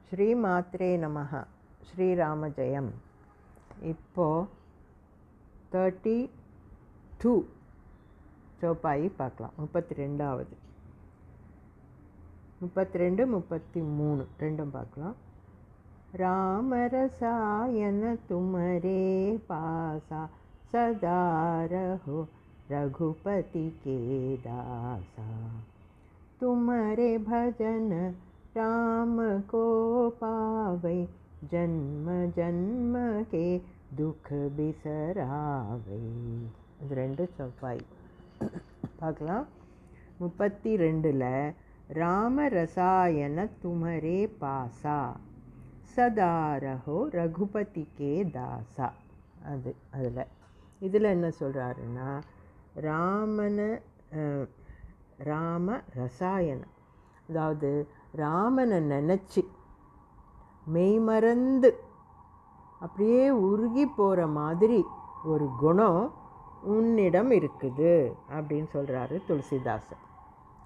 ஸ்ரீமாத்ரே நமஹ. ஸ்ரீராம ஜெயம். இப்போது 32 சோப்பாயி பார்க்கலாம். 32வது 32 33 ரெண்டும் பார்க்கலாம். राम रसायन तुम्हारे पासा सदा रहो रघुपति के दासा। तुम्हारे भजन राम को पावे जन्म जन्म के दुख बिसरावे. இது ரெண்டு செவ்வாய் பார்க்கலாம். 32ல் ராம ரசாயன துமரே பாசா சதா ரஹோ ரகுபதி கே தாசா. அதில் இதில் என்ன சொல்கிறாருன்னா, ராம ரசாயனம், அதாவது ராமனை நினச்சி மெய்மறந்து அப்படியே உருகி போகிற மாதிரி ஒரு குணம் உன்னிடம் இருக்குது அப்படின்னு சொல்கிறாரு துளசிதாசர்.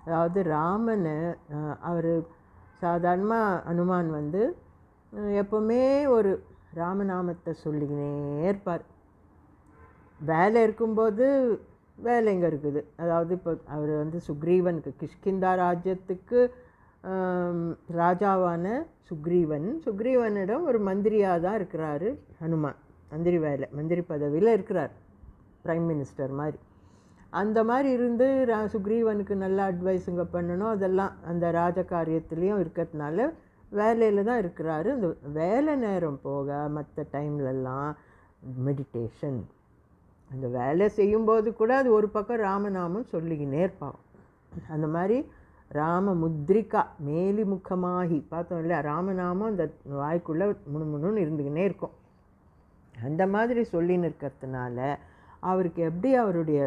அதாவது ராமனை அவர் சாதாரணமாக ஹனுமான் எப்போவுமே ஒரு ராமநாமத்தை சொல்லிக்கினே இருப்பார். வேலை இருக்கும்போது வேலை எங்கே இருக்குது, அதாவது இப்போ அவர் சுக்ரீவனுக்கு கிஷ்கிந்தா ராஜ்யத்துக்கு ராஜாவான சுக்ரீவனிடம் ஒரு மந்திரியாக தான் இருக்கிறாரு ஹனுமான். மந்திரி பதவியில் இருக்கிறார், பிரைம் மினிஸ்டர் மாதிரி. அந்த மாதிரி இருந்து சுக்ரீவனுக்கு நல்ல அட்வைஸுங்க பண்ணணும், அதெல்லாம் அந்த ராஜ காரியத்துலேயும் இருக்கிறதுனால வேலையில் தான் இருக்கிறாரு. அந்த வேலை நேரம் போக மற்ற டைம்லலாம் மெடிடேஷன், அந்த வேலை செய்யும்போது கூட அது ஒரு பக்கம் ராமநாமம் சொல்லிக்கினே இருப்பாங்க. அந்த மாதிரி ராம முத்ரிகா மேலி முகமாகி பார்த்தோம் இல்லையா, ராமநாமம் அந்த வாய்க்குள்ளே முணுமுணுன்னு இருந்துக்கினே இருக்கும். அந்த மாதிரி சொல்லின்னு இருக்கிறதுனால அவருக்கு எப்படி அவருடைய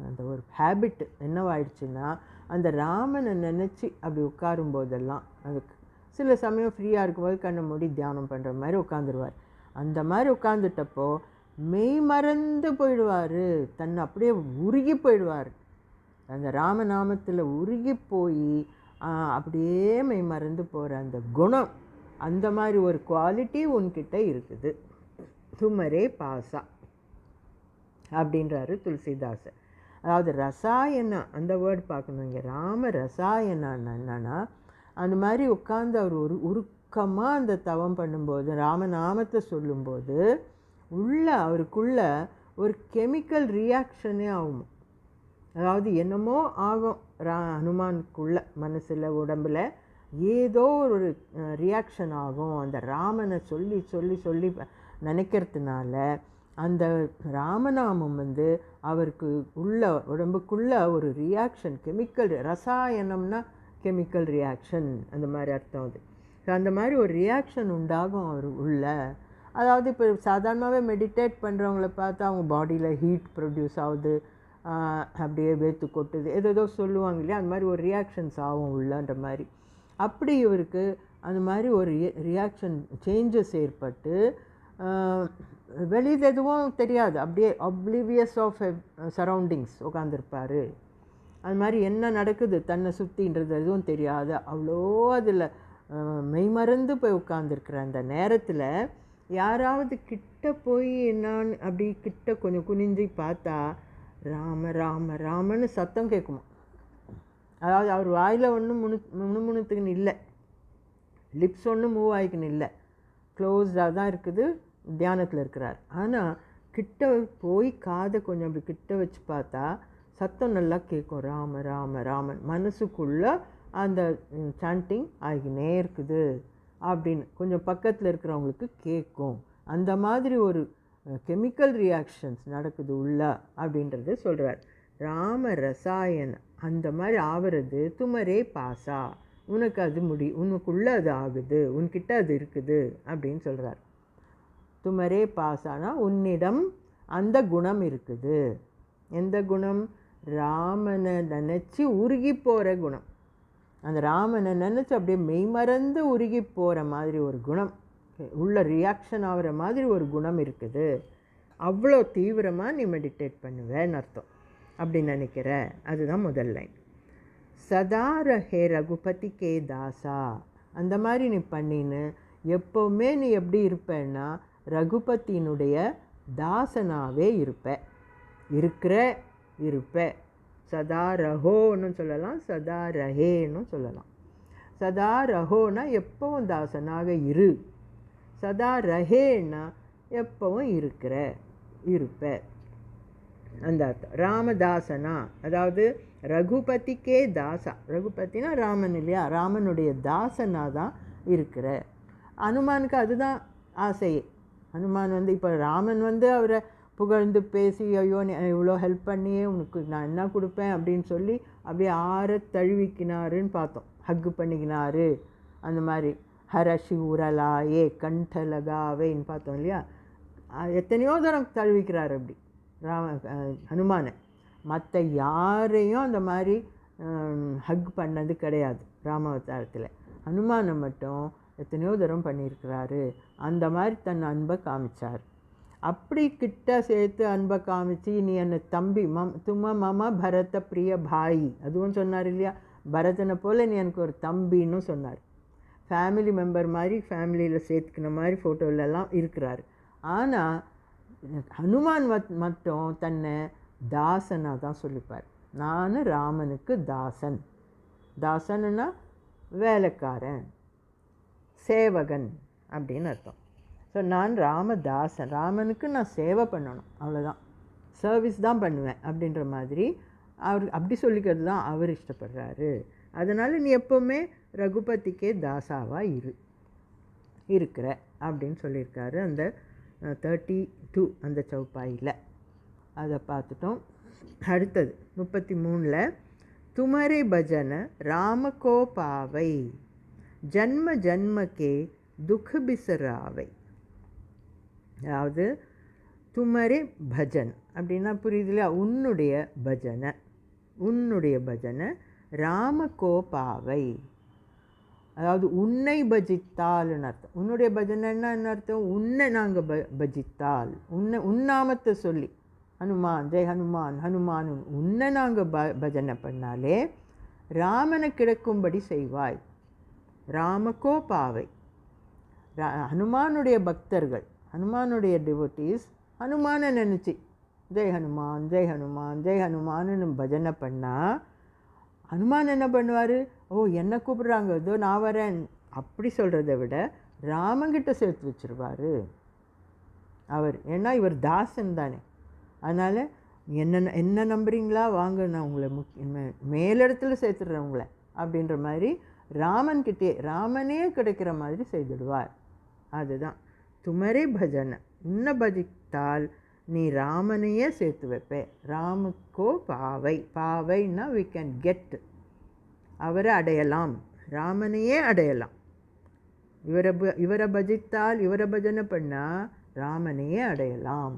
அந்த ஒரு ஹேபிட் என்னவாயிடுச்சுன்னா, அந்த ராமனை நினச்சி அப்படி உட்காரும்போதெல்லாம் அதுக்கு சில சமயம் ஃப்ரீயாக இருக்கும்போது கண்ணை மூடி தியானம் பண்ணுற மாதிரி உட்காந்துருவார். அந்த மாதிரி உட்காந்துட்டப்போ மெய் மறந்து போயிடுவார், தன்னை அப்படியே உருகி போயிடுவார். அந்த ராமநாமத்தில் உருகி போய் அப்படியே மெய் மறந்து போகிற அந்த குணம், அந்த மாதிரி ஒரு குவாலிட்டி உன்கிட்ட இருக்குது. துமரே பாசா அப்படின்றாரு துளசிதாசர். அதாவது ரசாயனா அந்த வேர்டு பார்க்கணும் இங்கே. ராம ரசாயனான்னு என்னன்னா, அந்த மாதிரி உட்காந்து அவர் ஒரு உருக்கமாக அந்த தவம் பண்ணும்போது, ராமநாமத்தை சொல்லும்போது அவருக்குள்ள ஒரு கெமிக்கல் ரியாக்ஷனே ஆகும். அதாவது என்னமோ ஆகும் ஹனுமானுக்குள்ள மனசில் உடம்பில் ஏதோ ஒரு ரியாக்ஷன் ஆகும். அந்த ராமனை சொல்லி சொல்லி சொல்லி நினைக்கிறதுனால அந்த ராமநாமம் அவருக்கு உடம்புக்குள்ள ஒரு ரியாக்ஷன், கெமிக்கல், ரசாயனம்னா கெமிக்கல் ரியாக்ஷன் அந்த மாதிரி அர்த்தம். அது அந்த மாதிரி ஒரு ரியாக்ஷன் உண்டாகும் அவர் உள்ள. அதாவது இப்போ சாதாரணமாகவே மெடிடேட் பண்ணுறவங்கள பார்த்தா அவங்க பாடியில் ஹீட் ப்ரொடியூஸ் ஆகுது, அப்படியே வேத்து கொட்டுது, ஏதோ சொல்லுவாங்க இல்லையா, அந்த மாதிரி ஒரு ரியாக்ஷன்ஸ் ஆகும் உள்ளன்ற மாதிரி. அப்படி இவருக்கு அந்த மாதிரி ஒரு ரியாக்ஷன் சேஞ்சஸ் ஏற்பட்டு வெளியில் எதுவும் தெரியாது, அப்படியே அப்ளிவியஸ் ஆஃப் சரௌண்டிங்ஸ் உட்காந்துருப்பார். அது மாதிரி என்ன நடக்குது தன்னை சுற்றின்றது எதுவும் தெரியாது, அவ்வளோ அதில் மெய்மறந்து போய் உட்காந்துருக்குற அந்த நேரத்தில் யாராவது கிட்ட போய் என்னான்னு அப்படி கிட்ட கொஞ்சம் குனிஞ்சு பார்த்தா ராம ராம ராமன்னு சத்தம் கேட்குமா. அதாவது அவர் வாயில் ஒன்றும் முணுமுணுத்துக்குன்னு இல்லை, லிப்ஸ் ஒன்றும் மூவ் ஆகிக்குன்னு இல்லை, க்ளோஸ்டாக தான் இருக்குது, தியானத்தில் இருக்கிறார். ஆனால் கிட்ட போய் காதை கொஞ்சம் அப்படி கிட்ட வச்சு பார்த்தா சத்தம் நல்லா கேட்கும், ராம ராம ராமன். மனசுக்குள்ளே அந்த சாண்டிங் ஆகினே இருக்குது அப்படின்னு கொஞ்சம் பக்கத்தில் இருக்கிறவங்களுக்கு கேட்கும். அந்த மாதிரி ஒரு கெமிக்கல் ரியாக்ஷன்ஸ் நடக்குது உள்ள அப்படின்றது சொல்கிறார். ராம ரசாயன அந்த மாதிரி ஆகிறது துமரே பாசா, உனக்கு அது உனக்குள்ளே அது ஆகுது, உன்கிட்ட அது இருக்குது அப்படின்னு சொல்கிறார். துமரே பாசானா உன்னிடம் அந்த குணம் இருக்குது. எந்த குணம்? ராமனை நினச்சி உருகி போகிற குணம். அந்த ராமனை நினச்சி அப்படியே மெய்மறந்து உருகி போகிற மாதிரி ஒரு குணம், உள்ள ரியாக்ஷன் ஆகிற மாதிரி ஒரு குணம் இருக்குது. அவ்வளோ தீவிரமாக நீ மெடிடேட் பண்ணுவேன்னு அர்த்தம். அப்படி நினைக்கிற, அதுதான் முதல் லைன். சதா ரஹே ரகுபதி கே தாசா. அந்த மாதிரி நீ பண்ணின்னு எப்போவுமே நீ எப்படி இருப்பேன்னா ரகுபதியினுடைய தாசனாகவே இருப்ப. சதா ரஹோன்னு சொல்லலாம், சதா ரஹேன்னு சொல்லலாம். சதா ரஹோன்னா எப்பவும் தாசனாக இரு, சதா ரஹேன்னா எப்பவும் இருப்ப. அந்த அர்த்தம். ராமதாசனா அதாவது ரகுபதிக்கே தாசா, ரகுபதினா ராமன் இல்லையா, ராமனுடைய தாசனா தான் இருக்கிற. ஹனுமானுக்கு அதுதான் ஆசையே. ஹனுமான் இப்போ ராமன் அவரை புகழ்ந்து பேசி ஐயோ நீ இவ்வளோ ஹெல்ப் பண்ணியே உனக்கு நான் என்ன கொடுப்பேன் அப்படின்னு சொல்லி அப்படியே தழுவிக்கினாருன்னு பார்த்தோம், ஹக்கு பண்ணிக்கினாரு. அந்த மாதிரி ஹரஷி உரலாயே கண்டலகாவேன்னு பார்த்தோம் இல்லையா. எத்தனையோ தரம் தழுவிக்கிறார் அப்படி ஹனுமானை. மற்ற யாரையும் அந்த மாதிரி ஹக் பண்ணது கிடையாது ராமாவதாரத்தில். ஹனுமானை மட்டும் எத்தனையோ தரம் பண்ணியிருக்கிறாரு. அந்த மாதிரி தன் அன்பை காமிச்சார். அப்படி கிட்ட சேர்த்து அன்பை காமிச்சு நீ என்னை தம்பி தும்ம மம பரத பிரிய பாய் அதுவும் சொன்னார் இல்லையா. பரதனை போல் நீ எனக்கு ஒரு தம்பின்னு சொன்னார். ஃபேமிலி மெம்பர் மாதிரி ஃபேமிலியில் சேர்த்துக்கின மாதிரி ஃபோட்டோவிலலாம் இருக்கிறார். ஆனால் ஹனுமான் மட்டும் தன்னை தாசனாக தான் சொல்லிப்பார். நான் ராமனுக்கு தாசன். தாசன்னா வேலைக்காரன், சேவகன் அப்படின்னு அர்த்தம். ஸோ நான் ராமதாசன், ராமனுக்கு நான் சேவை பண்ணணும், அவ்வளோதான், சர்வீஸ் தான் பண்ணுவேன் அப்படின்ற மாதிரி அவர் அப்படி சொல்லிக்கிறது தான் அவர் இஷ்டப்படுறாரு. அதனால் நீ எப்போவுமே ரகுபதிக்கே தாசாவாக இருக்கிற அப்படின்னு சொல்லியிருக்காரு அந்த 32 அந்த சௌப்பாயில். அதை பார்த்துட்டோம். அடுத்தது 33 துமரே பஜன ராமகோ பாவை ஜன்ம ஜன்மக்கே துக் பிசராவை. அதாவது துமரே பஜன் அப்படின்னா புரியுது இல்லையா, உன்னுடைய பஜனை ராமகோ பாவை, அதாவது உன்னை பஜித்தால்னு அர்த்தம். உன்னுடைய பஜனைன்னா என்ன அர்த்தம், உன்னை நாங்கள் பஜித்தால், உன்னாமத்தை சொல்லி ஹனுமான் ஜெய் ஹனுமான் ஹனுமான் உன்னை நாங்கள் பஜனை பண்ணாலே ராமனை கிடைக்கும்படி செய்வாய். ராமகோ பாவை, ஹனுமானுடைய பக்தர்கள், ஹனுமானுடைய டிவோட்டீஸ் ஹனுமானை நினச்சி ஜெய் ஹனுமான் ஜெய் ஹனுமான் ஜெய் ஹனுமான்னு பஜனை பண்ணால் ஹனுமான் என்ன பண்ணுவார், ஓ என்னை கூப்பிட்றாங்க இதோ நான் வரேன் அப்படி சொல்கிறத விட ராமங்கிட்ட சேர்த்து வச்சுருவார் அவர். ஏன்னா இவர் தாசன் தானே. அதனால் என்ன நம்புறீங்களா, வாங்க நான் உங்களை மேலிடத்துல சேர்த்துடுறேன் உங்களை அப்படின்ற மாதிரி ராமன்கிட்டே ராமனே கிடைக்கிற மாதிரி செய்துடுவார். அதுதான் துமரே பஜனை, உன்னை பஜித்தால் நீ ராமனையே சேர்த்து வைப்பே. ராமுக்கோ பாவை, பாவைன்னா வி கேன் கெட், அவரை அடையலாம், ராமனையே அடையலாம். இவரை பஜித்தால், இவரை பஜனை பண்ணால் ராமனையே அடையலாம்.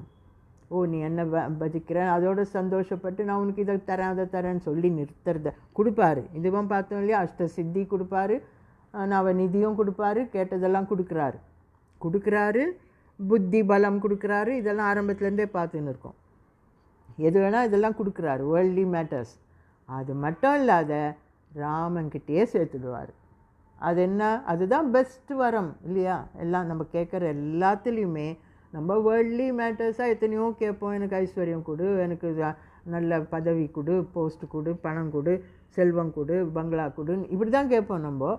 ஓ நீ என்ன பஜிக்கிற அதோட சந்தோஷப்பட்டு நான் உனக்கு இதை தரேன் அதை தரேன்னு சொல்லி நிறுத்துறத கொடுப்பாரு. இதுவும் பார்த்தோம் இல்லையா, அஷ்ட சித்தி கொடுப்பாரு, நவநிதியும் கொடுப்பாரு, கேட்டதெல்லாம் கொடுக்குறாரு, புத்தி பலம் கொடுக்குறாரு. இதெல்லாம் ஆரம்பத்துலேருந்தே பார்த்துன்னு இருக்கோம். எது வேணால் இதெல்லாம் கொடுக்குறாரு, வேர்ல்ட்லி மேட்டர்ஸ். அது மட்டும் இல்லாத ராமன்கிட்டயே சேர்த்துடுவார். அது என்ன, அதுதான் பெஸ்ட் வரம் இல்லையா. எல்லாம் நம்ம கேட்குற எல்லாத்துலேயுமே நம்ம வேர்ல்ட்லி மேட்டர்ஸாக எத்தனையோ கேட்போம். எனக்கு ஐஸ்வர்யம் கொடு, எனக்கு நல்ல பதவி கொடு, போஸ்ட்டு கொடு, பணம் கொடு, செல்வம் கொடு, பங்களா கொடுன்னு இப்படி தான் கேட்போம் நம்ம.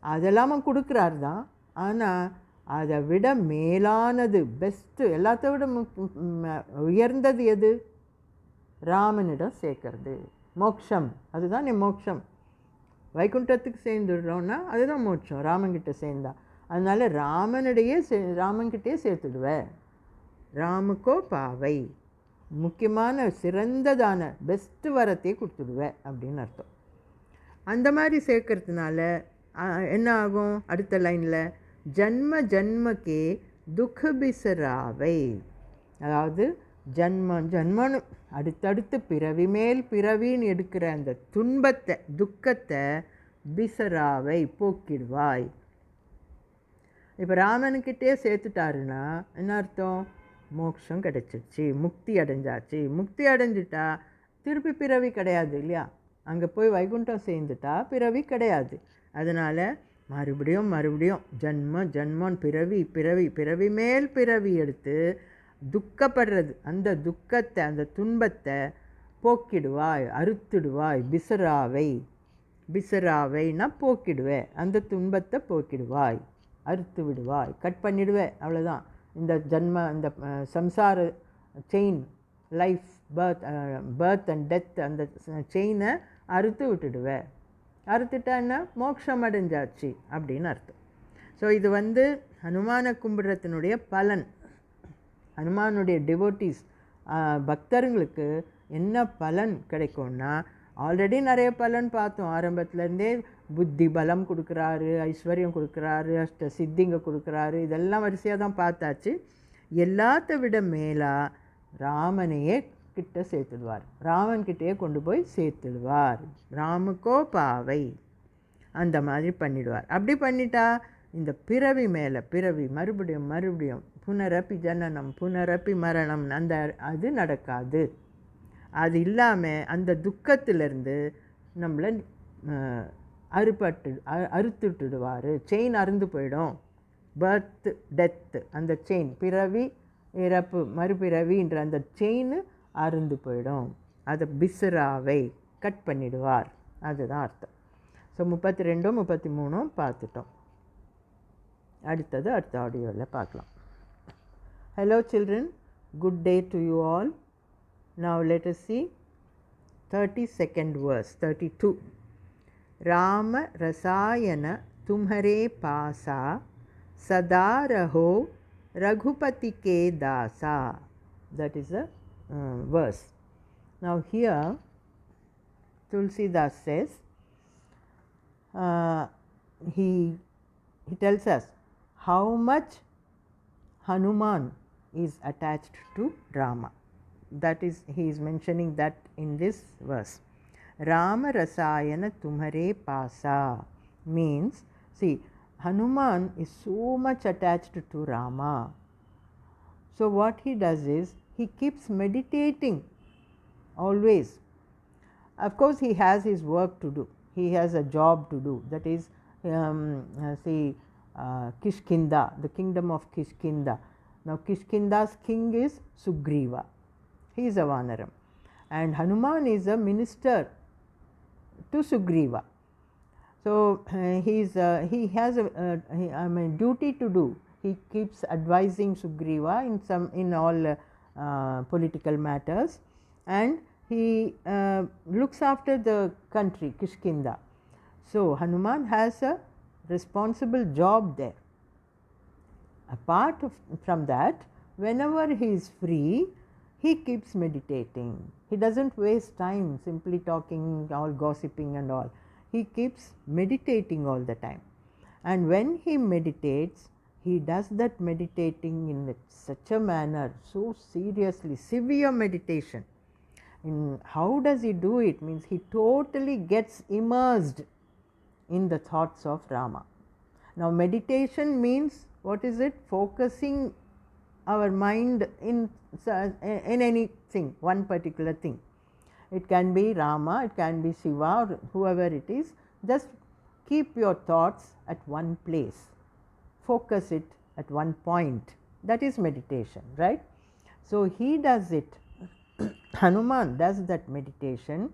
அதெல்லாமல் கொடுக்குறாரு தான். ஆனால் அதை விட மேலானது, பெஸ்ட்டு, எல்லாத்த விட உயர்ந்தது எது, ராமனிடம் சேர்க்கறது, மோட்சம். அதுதான் மோட்சம். வைகுண்டத்துக்கு சேர்ந்துடுறோன்னா அதுதான் மோட்சம், ராமன்கிட்ட சேர்ந்தா. அதனால் ராமன்கிட்டே சேர்த்துடுவேன். ராமுக்கோ பாவை, முக்கியமான சிறந்ததான பெஸ்ட்டு வரத்தையே கொடுத்துடுவேன் அப்படின்னு அர்த்தம். அந்த மாதிரி சேர்க்கறதுனால என்ன ஆகும், அடுத்த லைனில் ஜன்ம ஜன்மக்கே துக் பிசராவை, அதாவது ஜன்மன்னு அடுத்தடுத்து பிறவி மேல் பிறவின்னு எடுக்கிற அந்த துன்பத்தை, துக்கத்தை பிசராவை போக்கிடுவாய். இப்போ ராமனுக்கிட்டே சேர்த்துட்டாருன்னா என்ன அர்த்தம், மோட்சம் கிடைச்சிருச்சு, முக்தி அடைஞ்சாச்சு. முக்தி அடைஞ்சிட்டா திருப்பி பிறவி கிடையாது இல்லையா. அங்கே போய் வைகுண்டம் சேர்ந்துட்டா பிறவி கிடையாது. அதனால் மறுபடியும் மறுபடியும் ஜன்மன் பிறவி பிறவி பிறவி மேல் பிறவி எடுத்து துக்கப்படுறது, அந்த துக்கத்தை அந்த துன்பத்தை போக்கிடுவாய், அறுத்துடுவாய். பிசராவைன்னா போக்கிடுவே, அந்த துன்பத்தை போக்கிடுவாய், அறுத்து விடுவாய், கட் பண்ணிடுவே. அவ்வளோதான். இந்த இந்த சம்சார chain, life, birth and death, அந்த செயினை அறுத்து விட்டுடுவே. அறுத்துட்டா என்ன, மோட்சம் அடைஞ்சாச்சு அப்படின்னு அர்த்தம். ஸோ இது ஹனுமானை கும்பிடுறதுனுடைய பலன். ஹனுமானுடைய டிவோட்டீஸ், பக்தர்களுக்கு என்ன பலன் கிடைக்கும்னா, ஆல்ரெடி நிறைய பலன் பார்த்தோம். ஆரம்பத்துலேருந்தே புத்தி பலம் கொடுக்குறாரு, ஐஸ்வர்யம் கொடுக்குறாரு, அஷ்ட சித்திங்க கொடுக்குறாரு, இதெல்லாம் வரிசையாக தான் பார்த்தாச்சு. எல்லாத்த விட மேலாக ராமனையே கிட்ட சேர்த்துடுவார், ராமன்கிட்டயே கொண்டு போய் சேர்த்துடுவார். ராமுக்கோ பாவை அந்த மாதிரி பண்ணிடுவார். அப்படி பண்ணிட்டா இந்த பிறவி மேலே பிறவி, மறுபடியும் மறுபடியும் புனரப்பி ஜனனம் புனரப்பி மரணம், அந்த அது நடக்காது. அது இல்லாமல் அந்த துக்கத்திலேருந்து நம்மளை அறுத்துட்டுடுவார். செயின் அறுந்து போயிடும். பர்த் டெத்து, அந்த செயின், பிறவி இறப்பு மறுபிறவின்ற அந்த செயின் அறுந்து போயிடும். அதை பிசராவை கட் பண்ணிடுவார். அதுதான் அர்த்தம். ஸோ 32, 33 பார்த்துட்டோம். அடுத்தது அடுத்த ஆடியோவில் பார்க்கலாம். Hello children, good day to you all. Now let us see 32nd verse, 32. Rama rasayana tumhare pasa sada raho raghupati ke dasa. That is the verse. Now here Tulsidas says, he tells us how much Hanuman is attached to Rama. That is, he is mentioning that in this verse. Rama rasayana tumhare pasa means, see, Hanuman is so much attached to Rama. So what he does is, he keeps meditating always. Of course, he has his work to do. He has a job to do. That is, Kishkinda, the kingdom of Kishkinda. Now, Kishkinda's king is Sugriva. He is a Vanaram. And Hanuman is a minister to Sugriva. So, he has a duty to do. He keeps advising Sugriva in all political matters, and he looks after the country, Kishkinda. So, Hanuman has a responsible job there. Apart from that, whenever he is free, he keeps meditating. He doesn't waste time simply talking, all gossiping and all. He keeps meditating all the time. And when he meditates, he does that meditating in such a manner, so seriously, severe meditation. How does he do it? Means he totally gets immersed in the thoughts of Rama. Now, meditation means, what is it? Focusing our mind in anything, one particular thing. It can be Rama, it can be Shiva, or whoever it is. Just keep your thoughts at one place. Focus it at one point. That is meditation, right? So he does it. Hanuman does that meditation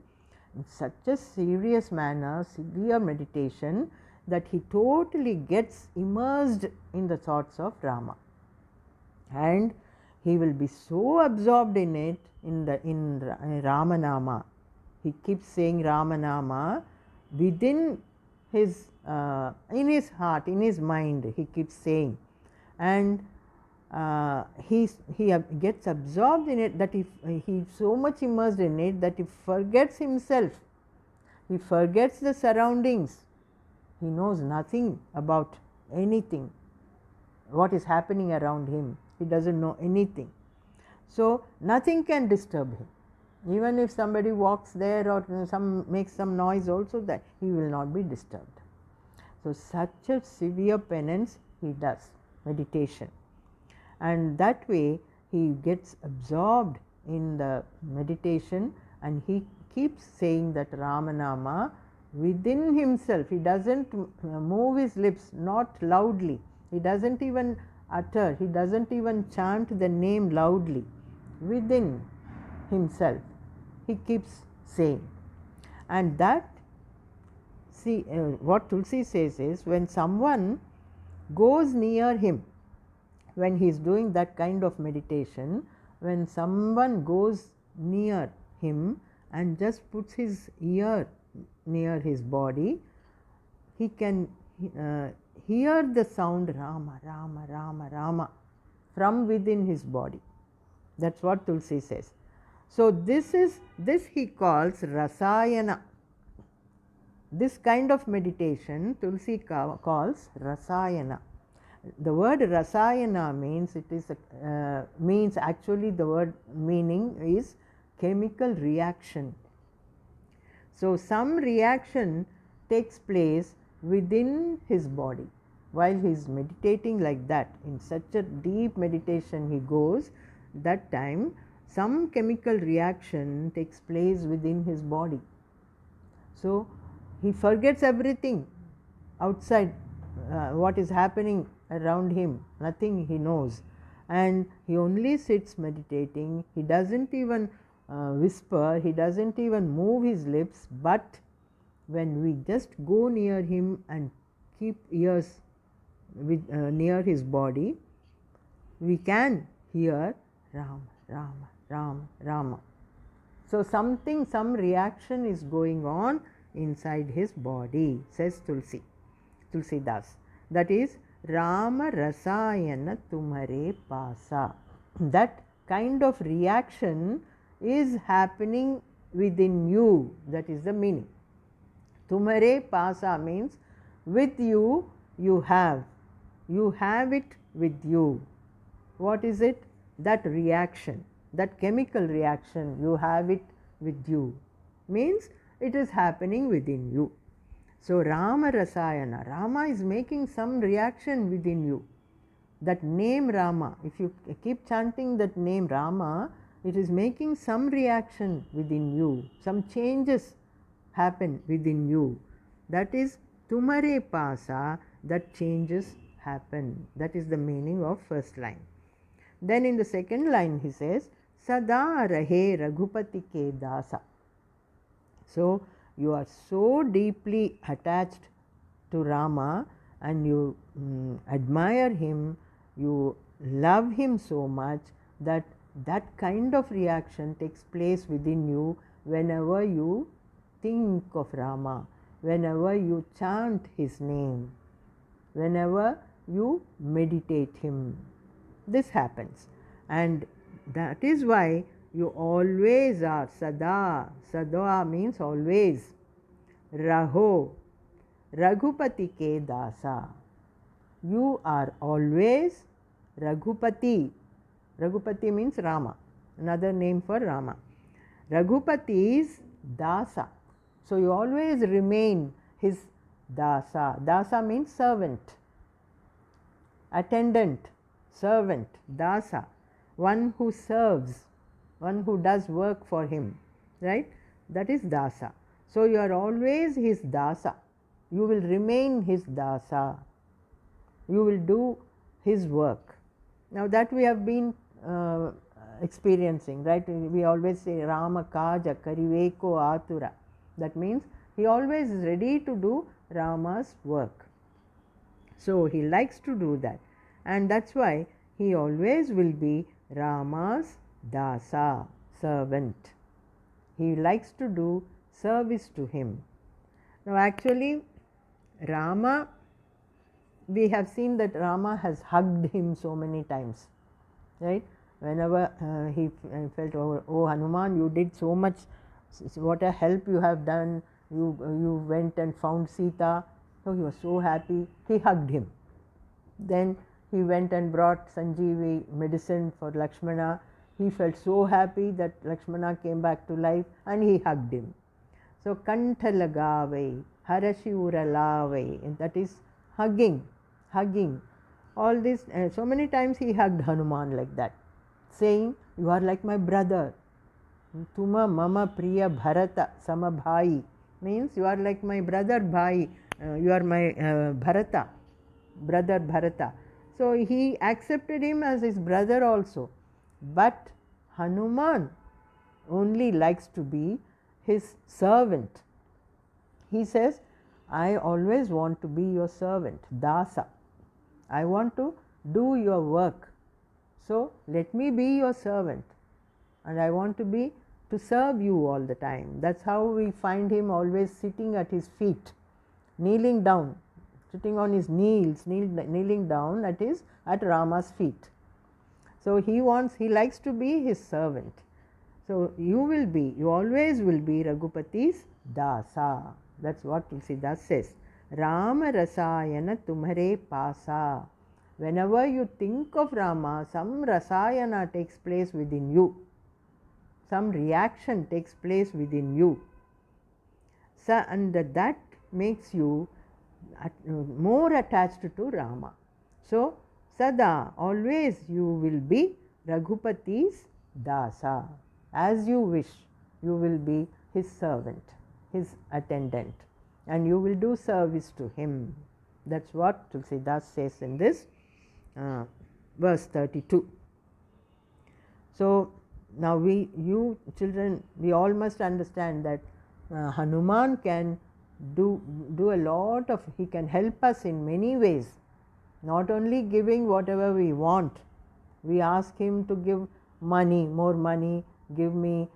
in such a serious manner, severe meditation, that he totally gets immersed in the thoughts of Rama. And he will be so absorbed in it, in Ramanama. He keeps saying Ramanama within his, in his heart, in his mind, he keeps saying. And he gets absorbed in it, that he's so much immersed in it that he forgets himself. He forgets the surroundings. He knows nothing about anything, what is happening around him. He doesn't know anything. So nothing can disturb him. Even if somebody walks there or makes some noise also, that he will not be disturbed. So such a severe penance he does, meditation. And that way he gets absorbed in the meditation, and he keeps saying that Ramanama within himself. He doesn't move his lips, not loudly. He doesn't even utter, he doesn't even chant the name loudly. Within himself, he keeps saying. And that, see, what Tulsi says is, when someone goes near him, when he is doing that kind of meditation, when someone goes near him and just puts his ear near his body, he can hear the sound Rama, Rama, Rama, Rama from within his body. That's what Tulsi says. So this he calls rasayana. This kind of meditation Tulsi calls rasayana. The word rasayana means, it is means actually the word meaning is chemical reaction. So some reaction takes place within his body while he is meditating like that. In such a deep meditation he goes, that time some chemical reaction takes place within his body. So he forgets everything outside, what is happening around him, nothing he knows, and he only sits meditating. He doesn't even whisper, he doesn't even move his lips, but when we just go near him and keep ears near his body, we can hear Rama, Rama, Rama, Rama. So some reaction is going on inside his body, says Tulsidas. That is Rama rasayana tumhare pasa. That kind of reaction is happening within you. That is the meaning. Tumhare pasa means with you, you have it with you. What is it? That reaction, that chemical reaction, you have it with you, means it is happening within you. So Rama rasayana, Rama is making some reaction within you. That name Rama, if you keep chanting that name Rama, it is making some reaction within you, some changes happen within you. That is tumhare pasa, that changes happen. That is the meaning of first line. Then in the second line he says, Sada rahe Raghupati ke dasa. So you are so deeply attached to Rama and you admire him, you love him so much that that kind of reaction takes place within you whenever you think of Rama, whenever you chant his name, whenever you meditate him. This happens, and that is why you always are sada. Sada means always. Raho Raghupati ke dasa. You are always Raghupati. Raghupati means Rama, another name for Rama. Raghupati is dasa. So you always remain his dasa. Dasa means servant, attendant, servant, dasa, one who serves, one who does work for him, right? That is dasa. So you are always his dasa. You will remain his dasa. You will do his work. Now that we have been experiencing, right? We always say Rama kaja kariveko atura. That means he always is ready to do Rama's work. So he likes to do that, and that's why he always will be Rama's dasa, servant. He likes to do service to him. Now actually Rama, we have seen that Rama has hugged him so many times, right? Whenever he felt, oh Hanuman, you did so much, what a help you have done, you went and found Sita. So he was so happy, he hugged him. Then he went and brought Sanjeevi medicine for Lakshmana. He felt so happy that Lakshmana came back to life and he hugged him. So kantha lagave, harashi uralave, and that is hugging. All this, so many times he hugged Hanuman like that, saying, you are like my brother. Tuma mama priya bharata samabhai. means you are like my brother Bhai, you are my Bharata, brother Bharata. So he accepted him as his brother also. But Hanuman only likes to be his servant. He says, I always want to be your servant, Dasa. I want to do your work. So let me be your servant. And I want to serve you all the time. That's how we find him always sitting at his feet, kneeling down, sitting on his knees, kneeling down at Rama's feet. So he likes to be his servant. So you always will be Raghupati's Dasa. That's what Tulsidas says. Rama Rasayana Tumhare Pasa. Whenever you think of Rama, some Rasayana takes place within you. Some reaction takes place within you. So, and that makes you more attached to Rama. So, Sada, always you will be Raghupati's Dasa. As you wish, you will be his servant, his attendant, and you will do service to him. That's what Tulsidas says in this verse 32. So, now you children, we all must understand that Hanuman can do a lot of, he can help us in many ways. Not only giving whatever we want, we ask him to give money, more money, give me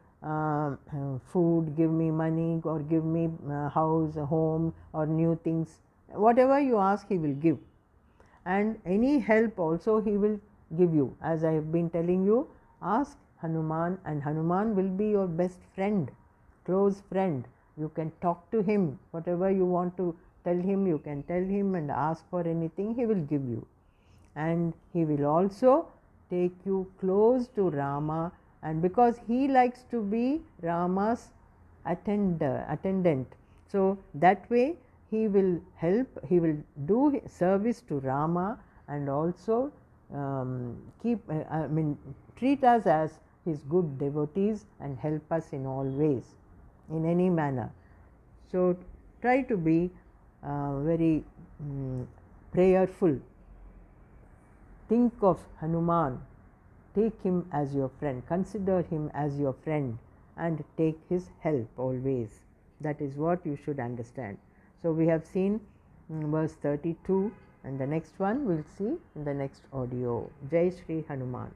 food, give me money, or give me house, home, or new things. Whatever you ask, he will give. And any help also he will give you. As I have been telling you, ask Hanuman, and Hanuman will be your best friend, close friend. You can talk to him. Whatever you want to tell him, you can tell him and ask for anything, he will give you. And he will also take you close to Rama, and because he likes to be Rama's attendant, so that way he will help, he will do service to Rama, and also treat us as his good devotees and help us in all ways, in any manner. So try to be very prayerful. Think of Hanuman, take him as your friend, consider him as your friend, and take his help always. That is what you should understand. So we have seen verse 32, and the next one we'll see in the next audio. Jai Shri Hanuman.